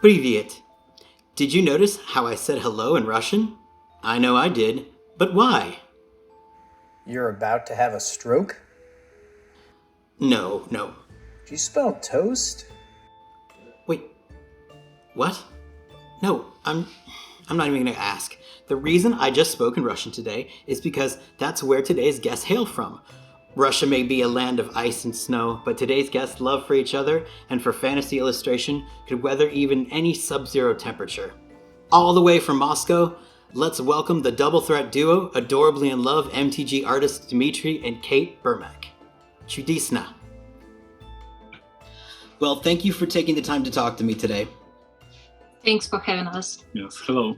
Привет. Did you notice how I said hello in Russian? I know I did, but why? You're about to have a stroke? No. Do you spell toast? Wait. What? No, I'm not even gonna ask. The reason I just spoke in Russian today is because that's where today's guests hail from. Russia may be a land of ice and snow, but today's guests' love for each other and for fantasy illustration could weather even any sub-zero temperature. All the way from Moscow, let's welcome the double threat duo, adorably in love MTG artists Dmitry and Kate Burmak. Chudisna. Well, thank you for taking the time to talk to me today. Thanks for having us. Yes, hello.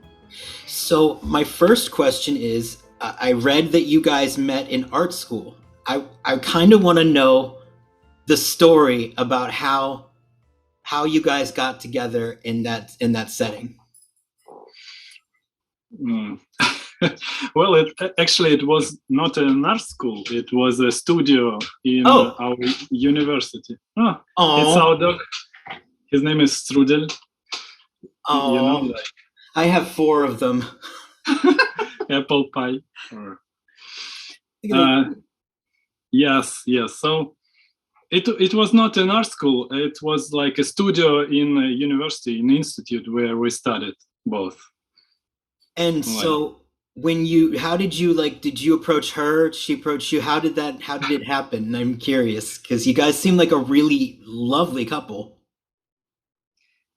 So my first question is, I read that you guys met in art school. I kind of want to know the story about how you guys got together in that setting. Well, it was not an art school. It was a studio in our university. It's our dog. His name is Strudel. Oh, you know, like, I have 4 of them. Apple pie. Yes. So it was not an art school. It was like a studio in a university, an institute where we studied both. And so how did you approach her? She approached you? How did it happen? I'm curious because you guys seem like a really lovely couple.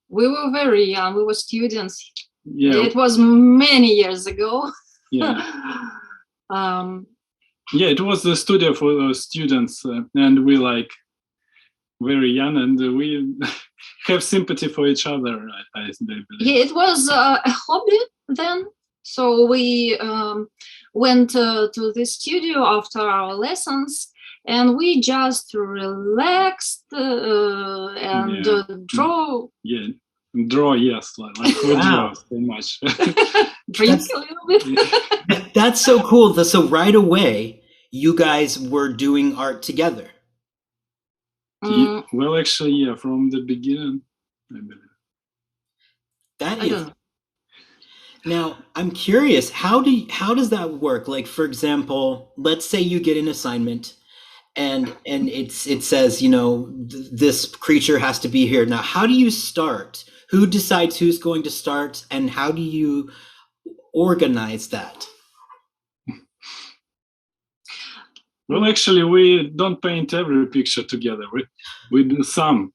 We were very young. We were students. Yeah. It was many years ago. Yeah. It was the studio for students, and we like very young, and we have sympathy for each other. I believe. Yeah, it was a hobby then. So we went to the studio after our lessons, and we just relaxed and draw. Yeah, draw. Yes, like we draw so much. Drink a little bit. That's so cool. So right away, you guys were doing art together. Well, actually, from the beginning, I believe. That is. Now, I'm curious, how does that work? Like, for example, let's say you get an assignment and it says, this creature has to be here. Now, how do you start? Who decides who's going to start, and how do you organize that? Well, actually, we don't paint every picture together. We do some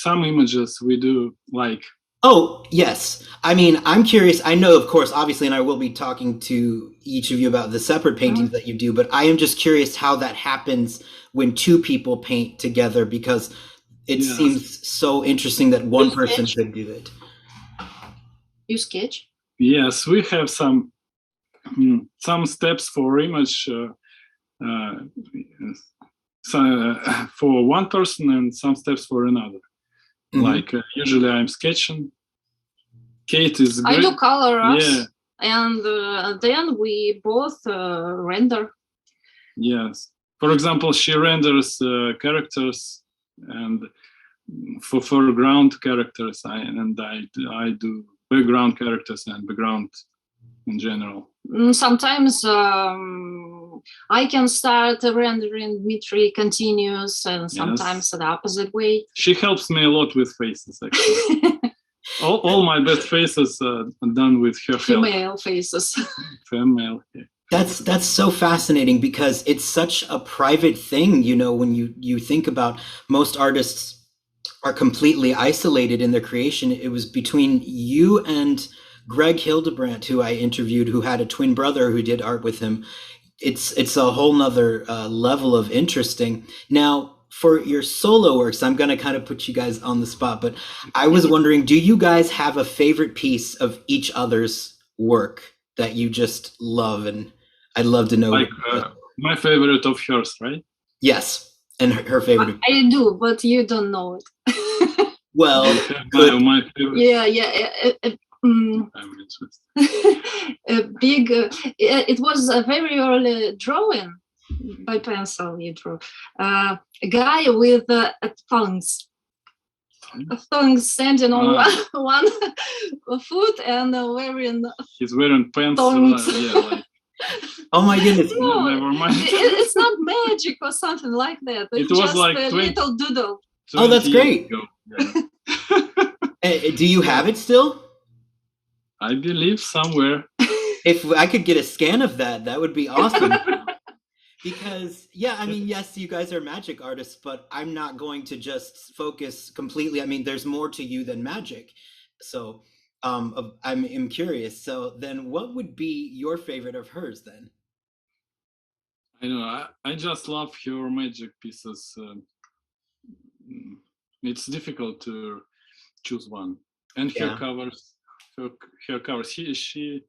images. We do like. Oh, yes. I mean, I'm curious. I know, of course, obviously, and I will be talking to each of you about the separate paintings that you do, but I am just curious how that happens when 2 people paint together, because it seems so interesting that one person could do it. You sketch? Yes, we have some steps for image for one person and some steps for another. Mm-hmm. Like usually I'm sketching. Kate is great. I do colors, and then we both render. Yes. For example, she renders characters, and for foreground characters, I do background characters and background in general. Sometimes I can start rendering, Dmitry continues, and sometimes the opposite way. She helps me a lot with faces, actually. all my best faces are done with her Female help. faces. Female. Yeah. That's so fascinating, because it's such a private thing, when you think about, most artists are completely isolated in their creation. It was between you and Greg Hildebrandt, who I interviewed, who had a twin brother who did art with him. It's a whole nother level of interesting. Now, for your solo works, I'm going to kind of put you guys on the spot, but I was wondering, do you guys have a favorite piece of each other's work that you just love? And I'd love to know. Like my favorite of hers, right? Yes, and her favorite. I do, but you don't know it. Well, good. My favorite. Yeah. A big. It was a very early drawing by pencil. You drew a guy with tongues. thongs standing on one foot and wearing. He's wearing pants. Oh my goodness! No, never mind. It's not magic or something like that. It's was just like a 20 little doodle. Oh, that's great. Yeah. Do you have it still? I believe somewhere. If I could get a scan of that, that would be awesome. Because, yeah, I mean, yes, you guys are magic artists, but I'm not going to just focus completely. I mean, there's more to you than magic. So I'm curious. So then what would be your favorite of hers then? I know. I just love her magic pieces. It's difficult to choose one. And her covers. Her covers. She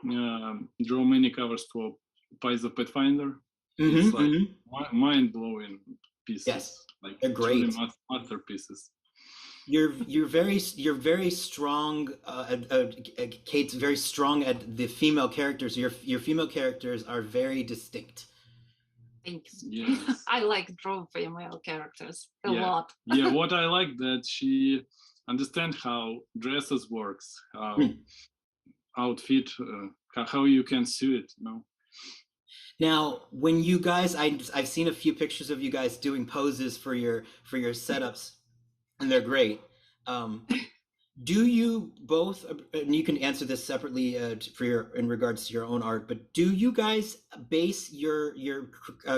drew many covers for Paizo Pathfinder. It's like mind-blowing pieces. Yes, like they're great masterpieces. You're very strong. Kate's very strong at the female characters. Your female characters are very distinct. Thanks. Yes. I like draw female characters a lot. Yeah, what I like that she understands how dresses works, how outfit, how you can sew it. Now, when you guys, I've seen a few pictures of you guys doing poses for your setups, and they're great. Do you both, and you can answer this separately in regards to your own art, but do you guys base your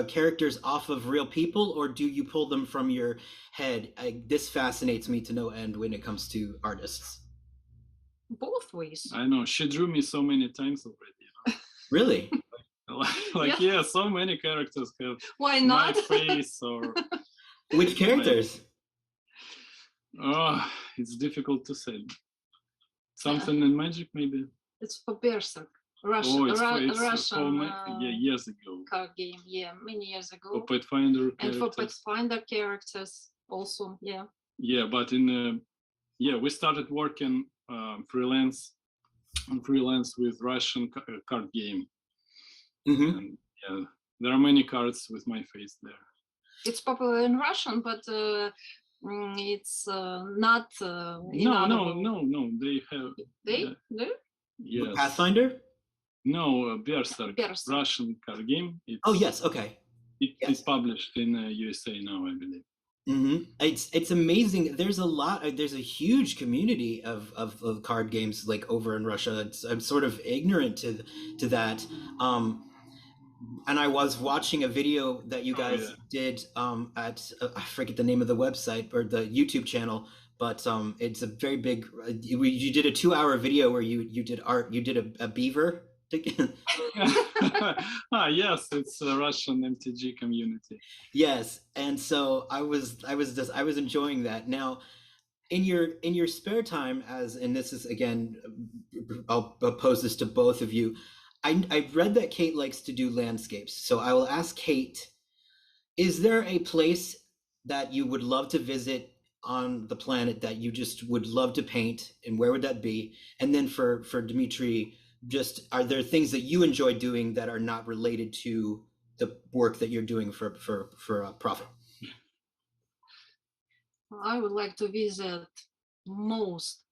characters off of real people, or do you pull them from your head? This fascinates me to no end when it comes to artists. Both ways. I know, she drew me so many times already. Really? So many characters have Why not? my face or which characters? It's difficult to say. Something in magic, maybe. It's for Berserk, Russian years ago. Card game, many years ago. For Pathfinder and characters. for Pathfinder characters also, Yeah, but we started working freelance with Russian card game. And, there are many cards with my face there. It's popular in Russian, but it's not. No. They have. They do. Yes. Pathfinder? No, Berserk. Russian card game. Yes. Okay. It's published in USA now, I believe. It's amazing. There's a huge community of card games like over in Russia. I'm sort of ignorant to that. And I was watching a video that you guys did at I forget the name of the website or the YouTube channel, but it's a very big. You did a 2-hour video where you did art. You did a beaver. Yes, it's a Russian MTG community. Yes, and so I was enjoying that. Now, in your spare time, and this is again, I'll pose this to both of you. I've read that Kate likes to do landscapes, so I will ask Kate: is there a place that you would love to visit on the planet that you just would love to paint, and where would that be? And then for Dmitry, just are there things that you enjoy doing that are not related to the work that you're doing for profit? I would like to visit most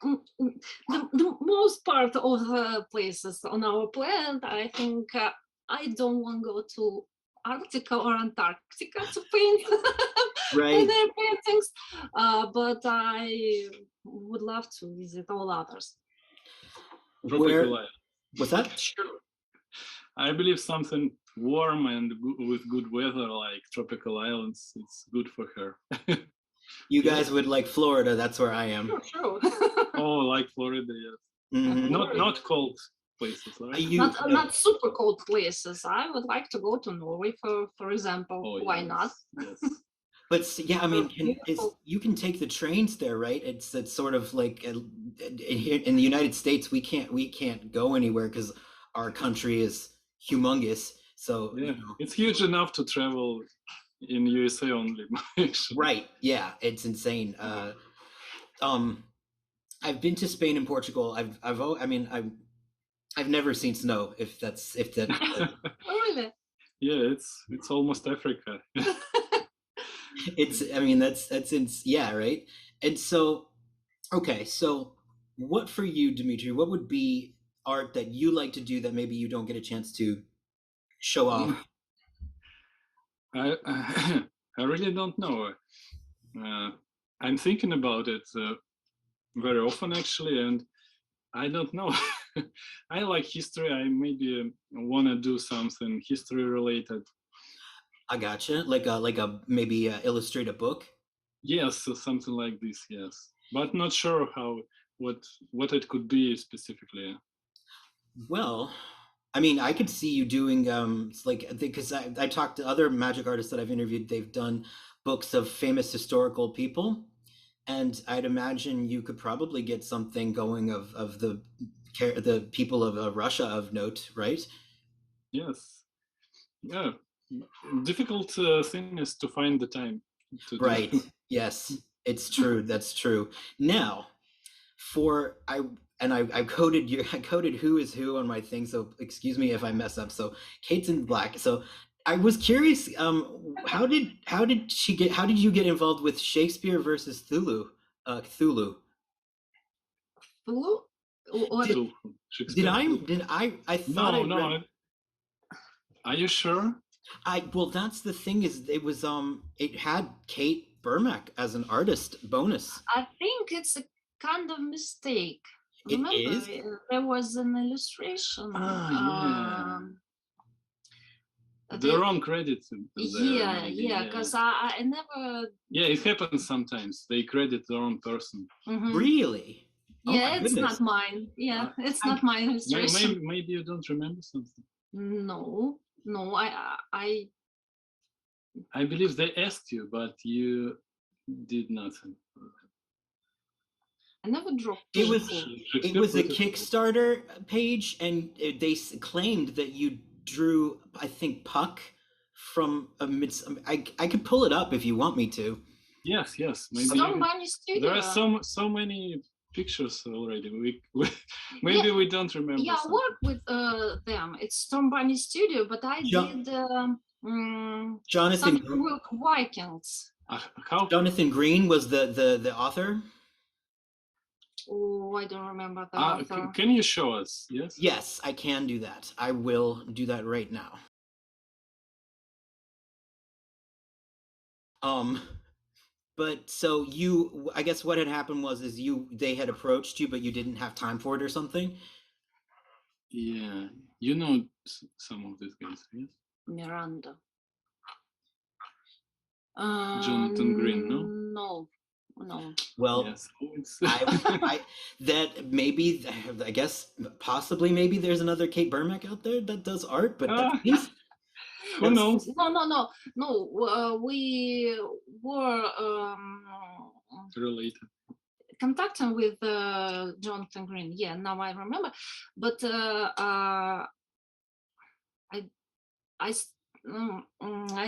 the most part of the places on our planet. I think I don't want to go to Arctica or Antarctica to paint their paintings, but I would love to visit all others. What's that? Sure. I believe something warm and with good weather, like tropical islands, it's good for her. You guys would like Florida. That's where I am. Sure. Like Florida, yes. Not cold places, right? Not super cold places. I would like to go to Norway, for example. Why not? Yes. But yeah, I mean, you can take the trains there, right? It's sort of like in the United States, we can't go anywhere because our country is humongous. So it's huge enough to travel in USA only. Right? Yeah, it's insane. I've been to Spain and Portugal. I've never seen snow. If that. Oh, really? Yeah, it's almost Africa. I mean, yeah, right. And so, okay, so what for you, Dmitry? What would be art that you like to do that maybe you don't get a chance to show off? I really don't know. I'm thinking about it very often, actually, and I don't know. I like history. I maybe want to do something history related. I gotcha. Like a maybe illustrate a book. Yes, so something like this. Yes, but not sure what it could be specifically. Well, I mean, I could see you doing like because I talked to other magic artists that I've interviewed. They've done books of famous historical people, and I'd imagine you could probably get something going of the people of Russia of note, right? Yes. Yeah. Difficult thing is to find the time to do. Right. Yes, it's true. That's true. Now, I coded who is who on my thing, so excuse me if I mess up. So Kate's in black. So I was curious, how did you get involved with Shakespeare versus Cthulhu? Cthulhu. Cthulhu? What? I thought no. Are you sure? Well, that's the thing is it had Kate Burmak as an artist bonus. I think it's a kind of mistake. It Remember, is? there was an illustration. The wrong credit. Yeah, because I never. Yeah, it happens sometimes. They credit the wrong person. Mm-hmm. Really? Yeah, it's not mine. Yeah, it's not my illustration. Maybe you don't remember something. No, I believe they asked you, but you did nothing. I never dropped. It was a Kickstarter page, and they claimed that you drew, I think, Puck from a I could pull it up if you want me to. Yes. Maybe there are so many pictures already. We don't remember. Yeah, I work with them. It's Storm Bunny Studio, but I did Jonathan Vikings. How? Jonathan Green was the author. Oh, I don't remember the author. Can you show us? Yes. Yes, I can do that. I will do that right now. But so I guess what had happened was they had approached you, but you didn't have time for it or something. Yeah, you know some of these guys, yes? Miranda. Jonathan Green, no. Well, yes. That maybe, I guess possibly maybe there's another Kate Burmak out there that does art, but who knows? No. We were related. Contacting with Jonathan Green. Yeah, now I remember. But I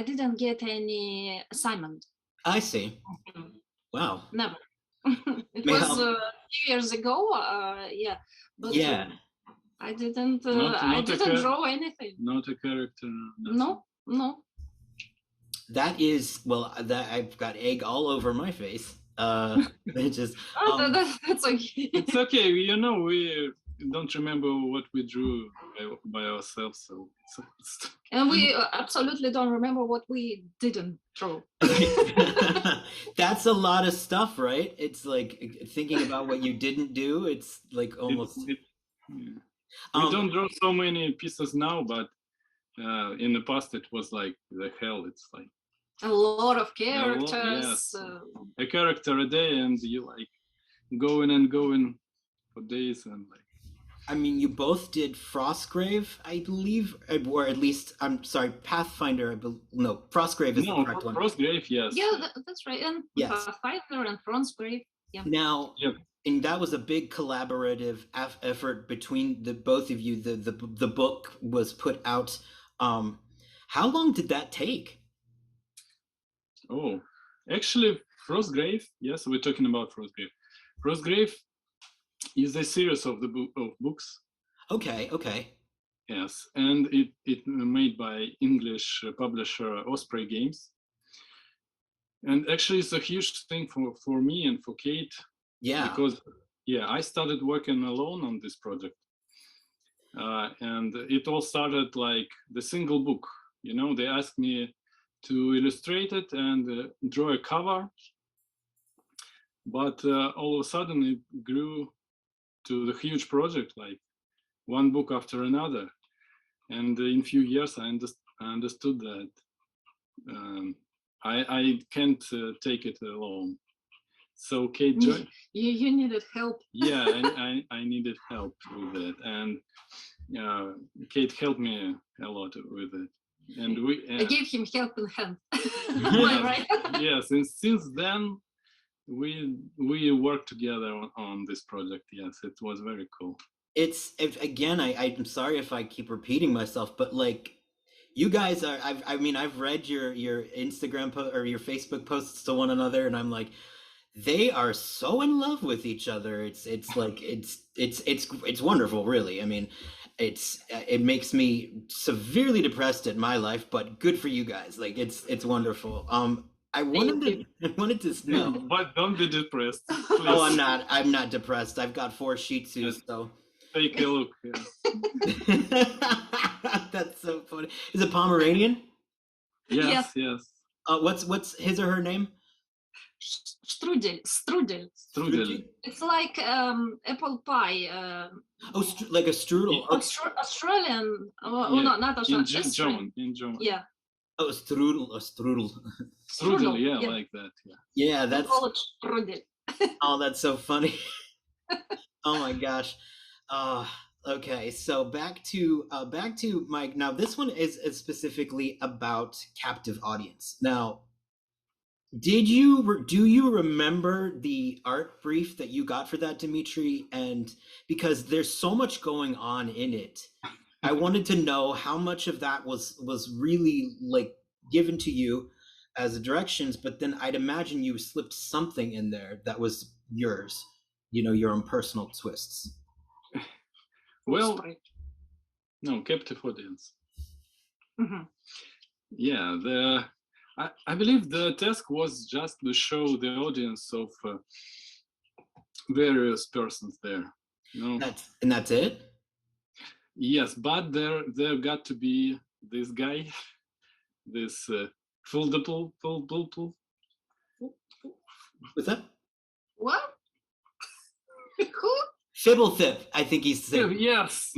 didn't get any assignment. I see. Wow. Never. It was a few years ago. Yeah. But yeah. I didn't draw anything. Not a character. No. That is that I've got egg all over my face. It's just that's okay. It's okay. You know, we don't remember what we drew by ourselves, so and we absolutely don't remember what we didn't draw. That's a lot of stuff, right? It's like thinking about what you didn't do. It's like almost. We don't draw so many pieces now, but in the past it was like the hell. It's like a lot of characters. A character a day, and you like going for days and like. I mean, you both did Frostgrave, I believe, or at least I'm sorry, Pathfinder. No, Frostgrave is the correct one. Frostgrave, yes. Yeah, that's right, and yes. Pathfinder and Frostgrave. Yeah. Now, and that was a big collaborative effort between the both of you. The book was put out. How long did that take? Oh, actually, Frostgrave. Yes, we're talking about Frostgrave. Frostgrave is a series of books. Okay. Yes, and it made by English publisher Osprey Games. And actually, it's a huge thing for me and for Kate. Yeah. Because I started working alone on this project, and it all started like the single book. They asked me to illustrate it and draw a cover, but all of a sudden it grew to the huge project, like one book after another. And in a few years, I understood that I can't take it alone. So Kate joined. You needed help. Yeah, I needed help with it, and Kate helped me a lot with it. And I gave him helping hand. Yes, Right? yes, and since then we worked together on this project. Yes, it was very cool. I'm sorry if I keep repeating myself, but like, you guys are, I've read your Instagram or your Facebook posts to one another, and I'm like, they are so in love with each other. It's like it's wonderful, really. I mean, it makes me severely depressed at my life, but good for you guys. Like, it's wonderful. I wanted to know. But don't be depressed, please. Oh, I'm not depressed. I've got 4 Shih Tzus, Yes. so. Take a look. Yeah. That's so funny. Is it Pomeranian? Yes, yes. What's his or her name? Strudel. Strudel. It's like apple pie. Like a strudel. Australian. Yeah. Not Australian. In German. Yeah. Oh, a strudel. Strudel, yeah, yeah. like that. Yeah. Yeah, that's. Call it strudel. Oh, that's so funny. Oh my gosh. Okay, so back to Mike. Now, this one is specifically about captive audience. Now, do you remember the art brief that you got for that, Dmitry? And because there's so much going on in it, I wanted to know how much of that was really like given to you as directions, but then I'd imagine you slipped something in there that was yours, your own personal twists. Well, no, captive audience. Mm-hmm. Yeah, I believe the task was just to show the audience of various persons there. That's it? Yes, but there got to be this guy, this foldable. What's that? What? Who? Fibblethip, I think he's saying. Yes,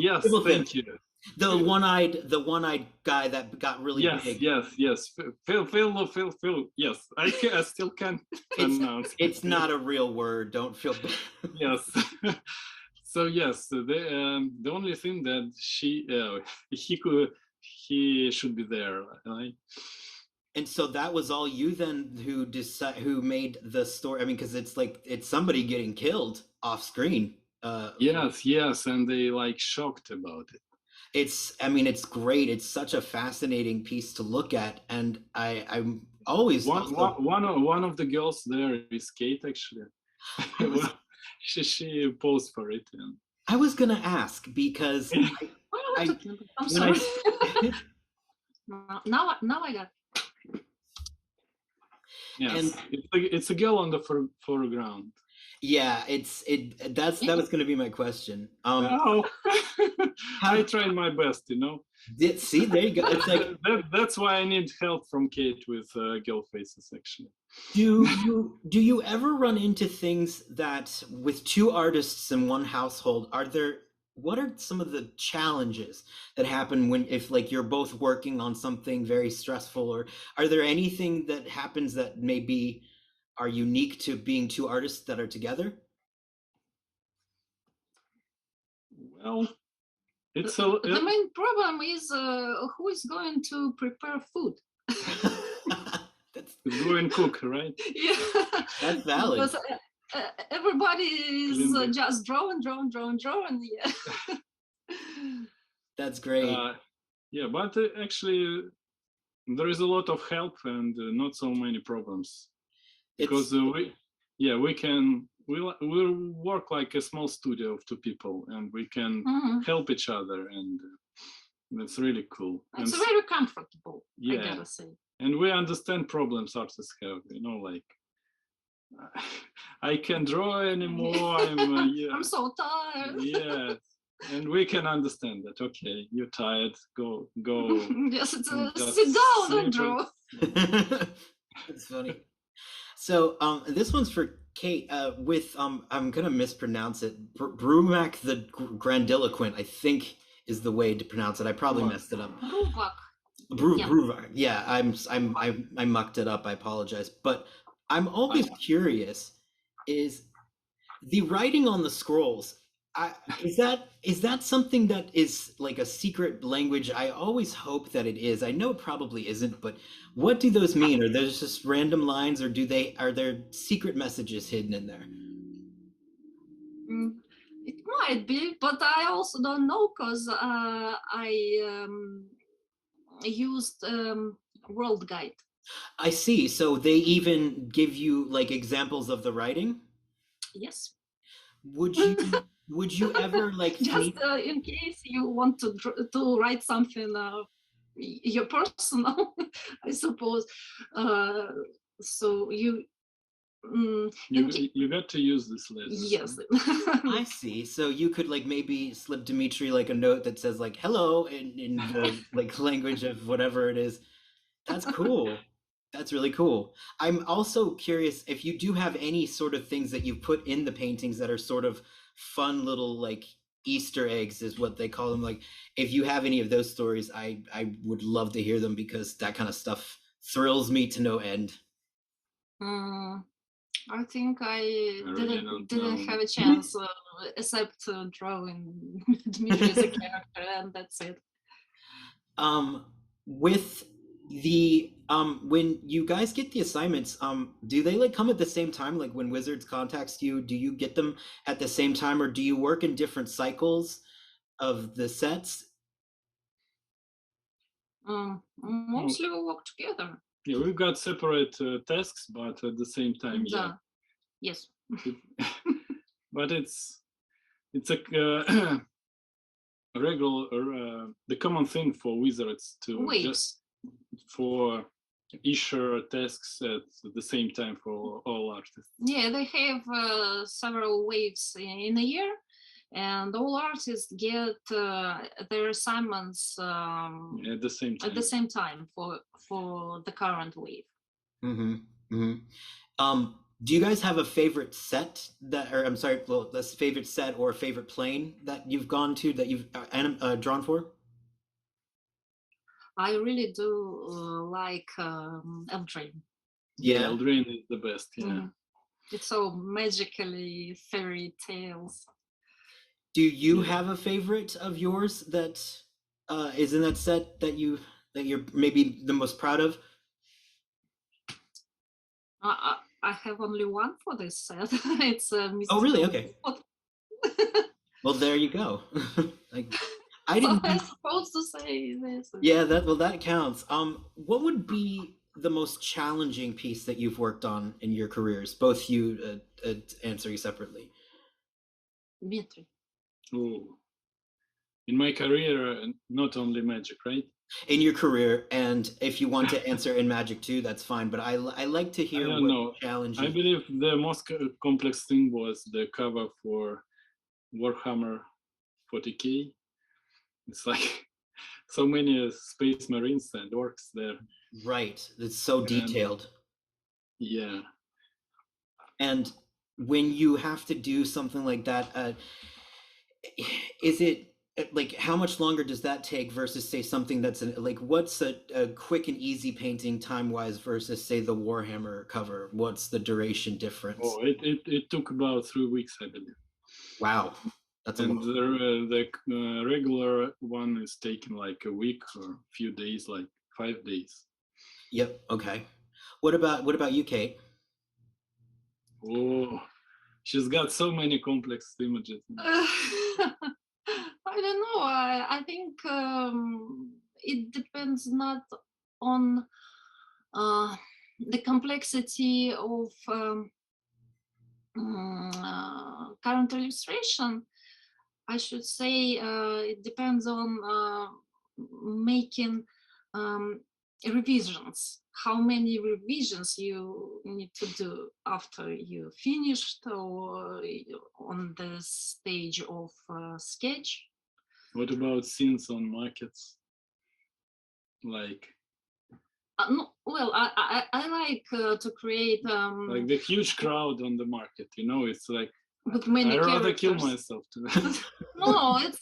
thank you. The one-eyed guy that got really big. Yes. Phil. Yes, I still can't pronounce. It's not a real word. Don't feel bad. Yes. So yes, the only thing that he should be there, right? And so that was all you then who made the story. I mean, because it's somebody getting killed off screen. Yes, and they like shocked about it. It's great. It's such a fascinating piece to look at, and I'm always one of the girls there is Kate, actually. She posed for it. And I was gonna ask because I'm sorry. Now I got. Yes, it's a girl on the foreground. Yeah, that was going to be my question. I tried my best, See, there you go. It's like that's why I need help from Kate with girl faces, actually. Do you ever run into things that with 2 artists in one household, what are some of the challenges that happen if like you're both working on something very stressful, or are there anything that happens that maybe are unique to being 2 artists that are together? Well, the main problem is who is going to prepare food. That's go and cook, right? Yeah, that's valid. Because everybody is just drawing. Yeah. That's great. Yeah, but actually, there is a lot of help and not so many problems. Because we'll work like a small studio of 2 people, and we can help each other, and that's really cool. It's very comfortable. Yeah, I gotta say. And we understand problems artists have, like, I can't draw anymore. I'm so tired. Yeah, and we can understand that. Okay, you're tired. Go. Just sit down sleep. and draw. That's funny. So this one's for Kate. With I'm gonna mispronounce it. Burmak the Grandiloquent, I think, is the way to pronounce it. I probably messed it up. Burmak. Yeah, I mucked it up. I apologize. But I'm always curious: is the writing on the scrolls? Is that something that is like a secret language? I always hope that it is. I know it probably isn't, but what do those mean? Are those just random lines, or are there secret messages hidden in there? It might be, but I also don't know because I used World Guide. I see. So they even give you like examples of the writing? Yes. Would you ever like just in case you want to write something your personal, I suppose. So you got to use this list. Yes. I see. So you could like maybe slip Dmitry like a note that says like hello in the like language of whatever it is. That's cool. That's really cool. I'm also curious if you do have any sort of things that you put in the paintings that are sort of fun little like Easter eggs is what they call them. Like if you have any of those stories, I would love to hear them because that kind of stuff thrills me to no end. I think I didn't have a chance except drawing Dmitry as a character, and that's it. With the when you guys get the assignments, do they like come at the same time? Like when Wizards contacts you, do you get them at the same time, or do you work in different cycles of the sets? Mostly we work together. Yeah, we've got separate tasks, but at the same time, yeah. Yes. But it's a regular the common thing for wizards to just for issue tasks at the same time for all artists. Yeah, they have several waves in a year, and all artists get their assignments at the same time. At the same time for the current wave. Do you guys have a favorite set this favorite set or favorite plane that you've gone to that you've drawn for? I really do like Eldraine. Yeah, Eldraine is the best. Yeah, it's so magically fairy tales. Do you have a favorite of yours that is in that set that you're maybe the most proud of? I have only one for this set. It's Oh, really? Okay. Well, there you go. I didn't. I'm supposed to say this. Yeah, that counts. What would be the most challenging piece that you've worked on in your careers? Both you answering separately. Dmitry. Oh, in my career, not only Magic, right? In your career, and if you want to answer in Magic too, that's fine. But I like to hear what challenging. I believe the most complex thing was the cover for Warhammer 40K. It's like so many Space Marines and orcs there. Right, it's so detailed. Yeah. And when you have to do something like that, is it like how much longer does that take versus say something that's like what's a quick and easy painting time wise versus say the Warhammer cover? What's the duration difference? Oh, it took about 3 weeks, I believe. Wow, that's and the regular one is taking like a week or a few days, like 5 days. Yep. Okay. What about you, Kate? Oh, she's got so many complex images. I don't know. I think it depends not on the complexity of current illustration. I should say it depends on making revisions. How many revisions you need to do after you finished or on the stage of sketch? What about scenes on markets? Like No, well, I like to create like the huge crowd on the market, you know, it's like with many I rather kill characters. myself to that. No, it's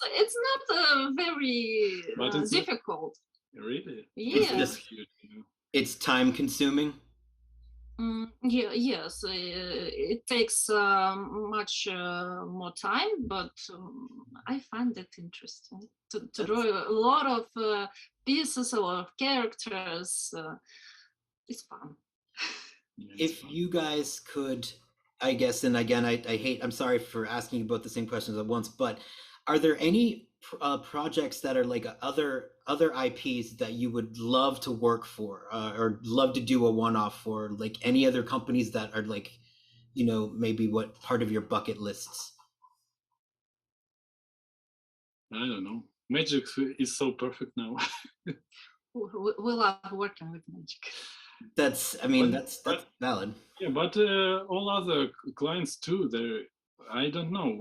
not very But it's difficult. Really? Yeah. It's huge, you know? It's time consuming. Yeah, yes, it takes much more time, but I find it interesting to draw a lot of pieces, a lot of characters. It's fun. Yeah, If fun. you guys could, I guess, and again, I'm sorry for asking you both the same questions at once, but are there any projects that are like other IPs that you would love to work for or love to do a one-off for, like any other companies that are like, you know, maybe what part of your bucket lists? I don't know. Magic is so perfect now. We love working with magic. That's valid. Yeah, but all other clients too. I don't know.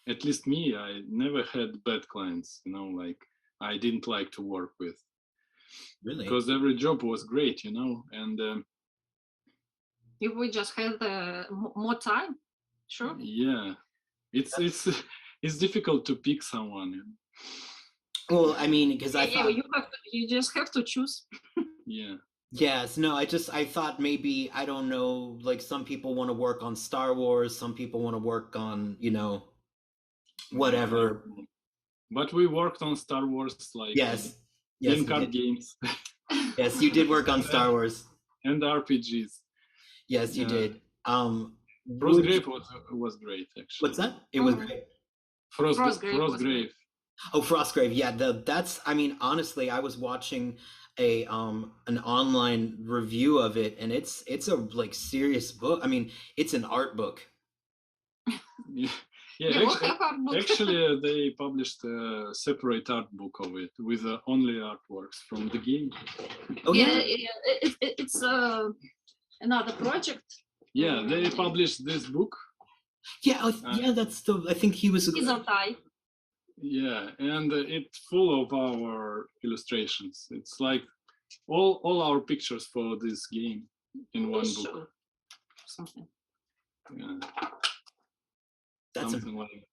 At least me, I never had bad clients. You know, like I didn't like to work with. Really? Because every job was great, you know, and if we just had more time, sure. Yeah, it's difficult to pick someone. You know? Well, I mean, because you just have to choose. Yeah. Yes, no, I thought maybe, I don't know, like some people want to work on Star Wars, some people want to work on, you know, whatever. But we worked on Star Wars, like in-card games. Yes, you did work on Star Wars. And RPGs. Yes, you did. Frostgrave was great, actually. What's that? It was great. Frostgrave. Oh, Frostgrave. Yeah, I mean, honestly, I was watching an online review of it, and it's a like serious book. I mean, it's an art book. Actually, they published a separate art book of it with only artworks from the game. Oh yeah, it's another project. Yeah, they published this book. Yeah, that's I think he was. Yeah, and it's full of our illustrations. It's like all our pictures for this game in one book. Something. Yeah. That's something like that.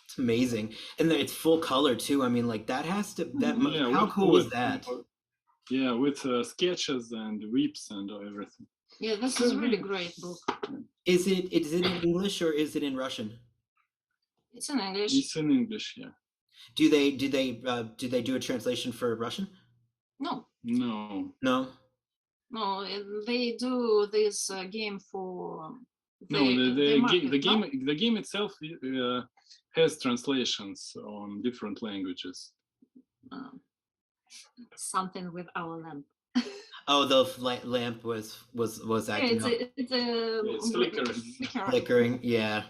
It's amazing, and it's full color too. I mean, like that has to. How cool was that? Yeah, with sketches and whips and everything. Yeah, this is a really great book. Is it in English or is it in Russian? It's in English. It's in English, yeah. Do they do a translation for Russian? No. No. No. No, they do this game for. The game itself has translations on different languages. Something with our lamp. Oh, the lamp was acting up. It's flickering. Yeah.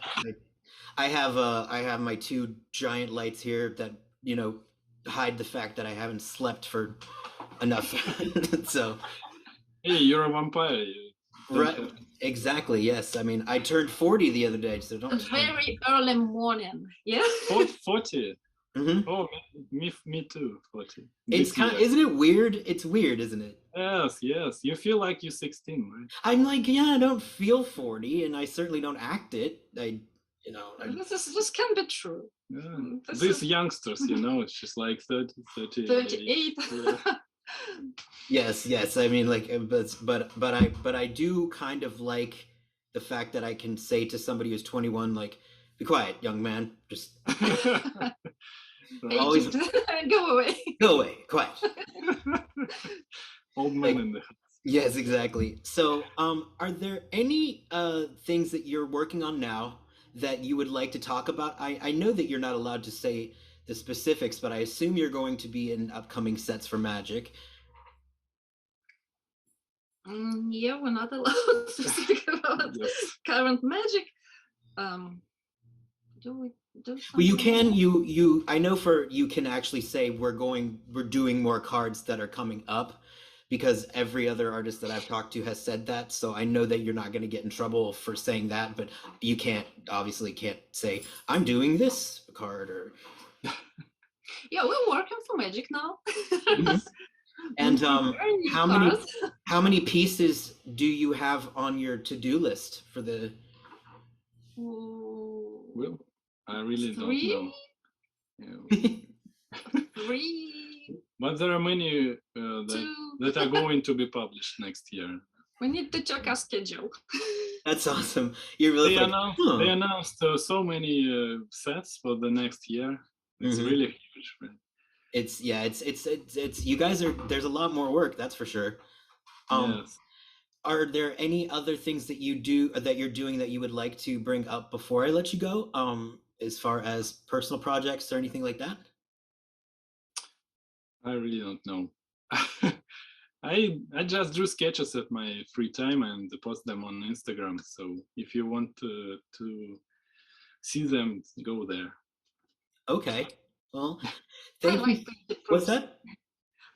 I have my two giant lights here that, you know, hide the fact that I haven't slept for enough. So. Hey, you're a vampire. Right. Exactly. Yes. I mean, I turned 40 the other day, so don't. It's very early morning. Yeah. 40. Mm-hmm. Oh, me too. 40. It's isn't it weird? It's weird, isn't it? Yes. You feel like you're 16, right? I'm like, yeah, I don't feel 40, and I certainly don't act it. This can be true. Yeah. These youngsters, you know, it's just like 30, 38. Yeah. Yes. I mean, like, but I do kind of like the fact that I can say to somebody who's 21, like, be quiet, young man. Just always go away, quiet. Old man in the house. Yes, exactly. So, are there any things that you're working on now that you would like to talk about? I know that you're not allowed to say the specifics, but I assume you're going to be in upcoming sets for Magic. Yeah, we're not allowed to speak about current Magic. Do we do something? Well, you can. You. I know you can actually say we're doing more cards that are coming up, because every other artist that I've talked to has said that. So I know that you're not going to get in trouble for saying that, but you obviously can't say, I'm doing this card or. Yeah, we're working for Magic now. And how many pieces do you have on your to-do list for the? Well, I really don't know. Yeah. 3. But there are many that are going to be published next year. We need to check our schedule. That's awesome. You're really. They announced so many sets for the next year. It's really huge. Right? It's you guys are. There's a lot more work, that's for sure. Yes. Are there any other things that you're doing that you would like to bring up before I let you go? As far as personal projects or anything like that? I really don't know. I just drew sketches at my free time and post them on Instagram. So if you want to see them, go there. Okay. Well, thank you. What's that?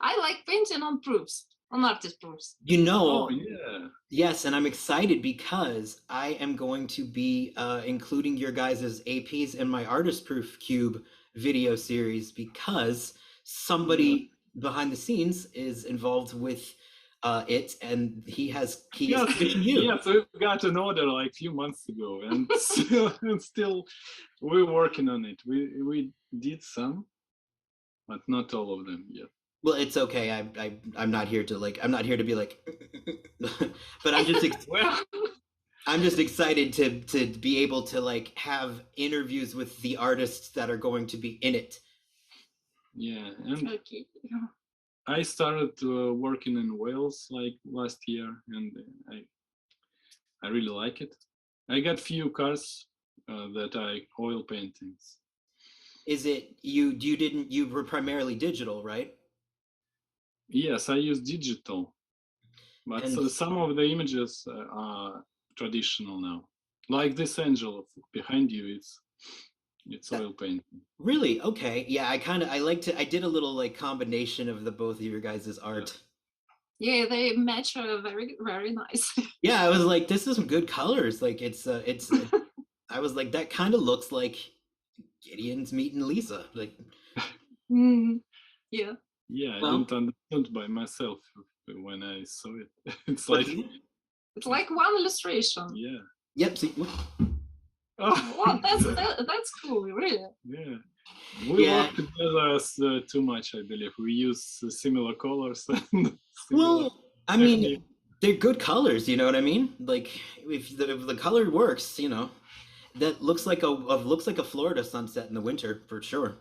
I like painting on proofs, on artist proofs. Oh, yeah. Yes, and I'm excited because I am going to be including your guys' APs in my Artist Proof Cube video series because somebody behind the scenes is involved with it, and he has commissioned you. Yes, we got an order like a few months ago, and still we're working on it. We did some, but not all of them yet. Well, it's okay. I'm not here to be like, but I'm just I'm just excited to be able to like have interviews with the artists that are going to be in it. Yeah, and okay. I started working in Wales like last year, and I really like it. I got few cars that are oil paintings. Is it you were primarily digital, right? Yes, I use digital, but some of the images are traditional now. Like this angel behind you, it's oil painting. Really? Okay. Yeah, I did a little like combination of the both of your guys' art. Yeah, they match very, very nice. Yeah, I was like, this is some good colors. Like it's I was like, that kind of looks like Gideon's meeting Lisa. Like yeah. Yeah, I didn't understand by myself when I saw it. It's like one illustration. Yeah. Yep. See. Wow, that's cool, really. Yeah. We work together too much, I believe. We use similar colors. I mean, they're good colors. You know what I mean? Like if the color works, you know, that looks like a Florida sunset in the winter for sure.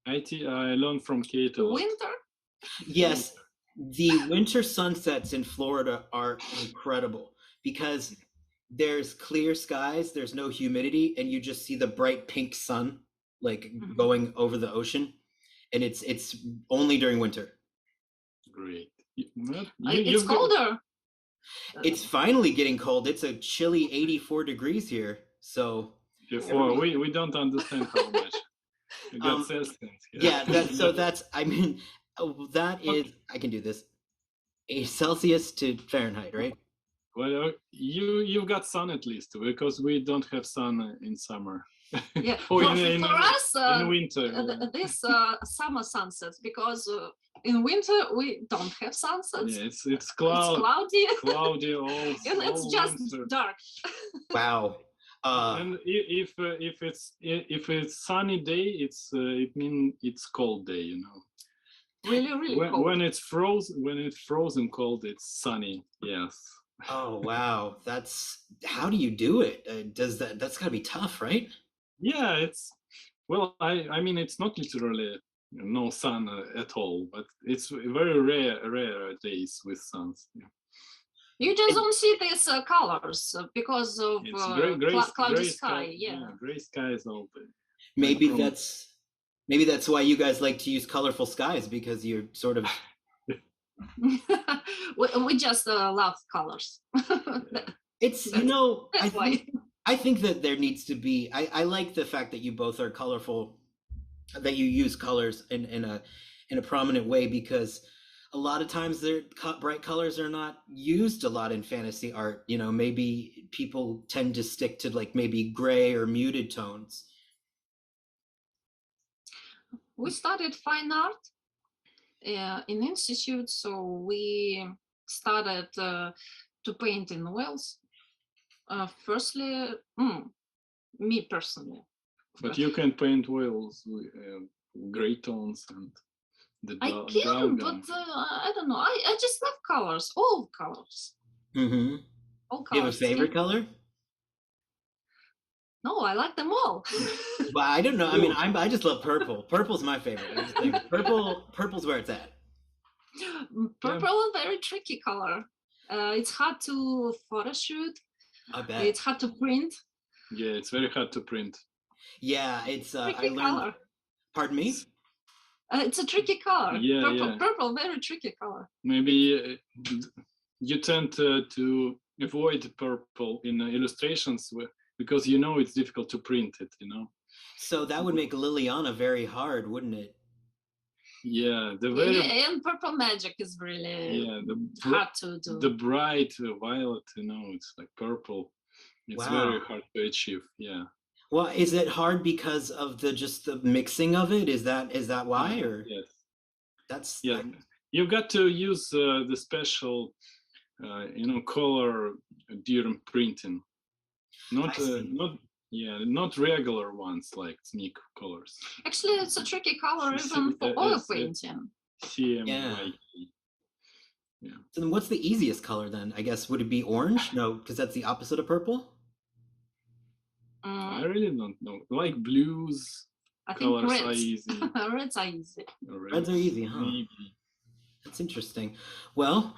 I learned from Kate. Winter? Yes, the winter sunsets in Florida are incredible because there's clear skies, there's no humidity, and you just see the bright pink sun like going over the ocean, and it's only during winter. Great. It's colder. It's finally getting cold. It's a chilly 84 degrees here. So before we don't understand how much. I can do this. A Celsius to Fahrenheit, right? Well, you've got sun at least because we don't have sun in summer. Yeah, or for us, in winter. This summer sunsets because in winter we don't have sunsets. Yeah, it's cloudy. Cloudy all. And it's just winter. Dark. Wow. And if it's sunny day, it means it's cold day, you know. Really cold. When it's frozen cold, it's sunny. Yes. Oh wow, how do you do it? That's gotta be tough, right? Yeah, I mean it's not literally no sun at all, but it's very rare days with suns. Yeah. You just don't see these colors because of cloudy sky. Yeah, gray skies all day. Maybe that's why you guys like to use colorful skies because you're sort of. we just love colors. It's I think that there needs to be. I like the fact that you both are colorful, that you use colors in a prominent way because a lot of times bright colors are not used a lot in fantasy art. You know, maybe people tend to stick to like maybe gray or muted tones. We studied fine art in institute, so we started to paint in oils. Firstly, me personally. But you can paint oils with gray tones and the I can, but I don't know. I just love colors, all colors. Mm-hmm. All colors. Do you have a favorite color? No, I like them all. Well, I don't know. I mean, I just love purple. Purple's my favorite. I just think purple's where it's at. Purple is a very tricky color. It's hard to photo shoot. I bet. It's hard to print. Yeah, it's very hard to print. Yeah, it's tricky I learned. Color. Pardon me? It's a tricky color. Yeah, purple, very tricky color. Maybe you tend to avoid purple in illustrations because you know it's difficult to print it, you know. So that would make Liliana very hard, wouldn't it? Yeah, and purple magic is really hard to do. The bright violet, you know, it's like purple. It's very hard to achieve. Yeah. Well, is it hard because of the mixing of it? Is that why? Or yes, that's you got to use the special, color during printing, not regular ones like sneak colors. Actually, it's a tricky color even for oil painting. CMYK. Yeah. So then, what's the easiest color then? I guess would it be orange? No, because that's the opposite of purple. I really don't know. Like blues, I think colors are easy. Reds are easy. Reds are easy, huh? Maybe. That's interesting. Well,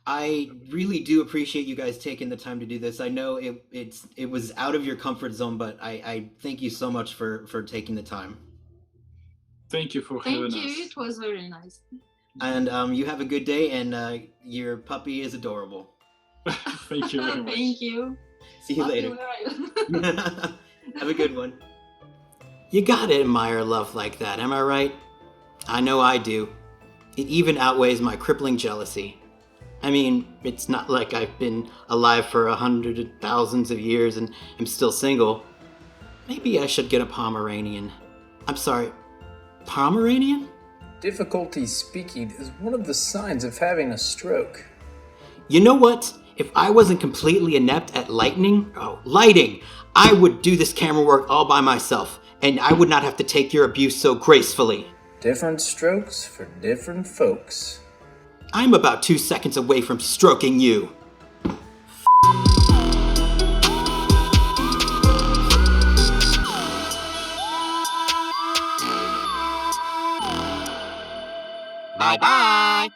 I really do appreciate you guys taking the time to do this. I know it was out of your comfort zone, but I thank you so much for taking the time. Thank you for having us. Thank you. It was very nice. And you have a good day, and your puppy is adorable. Thank you very much. Thank you. See you later. Have a good one. You gotta admire love like that, am I right? I know I do. It even outweighs my crippling jealousy. I mean, it's not like I've been alive for 100 thousands of years and am still single. Maybe I should get a Pomeranian. I'm sorry, Pomeranian? Difficulty speaking is one of the signs of having a stroke. You know what? If I wasn't completely inept at lighting, I would do this camera work all by myself, and I would not have to take your abuse so gracefully. Different strokes for different folks. I'm about 2 seconds away from stroking you. Bye-bye.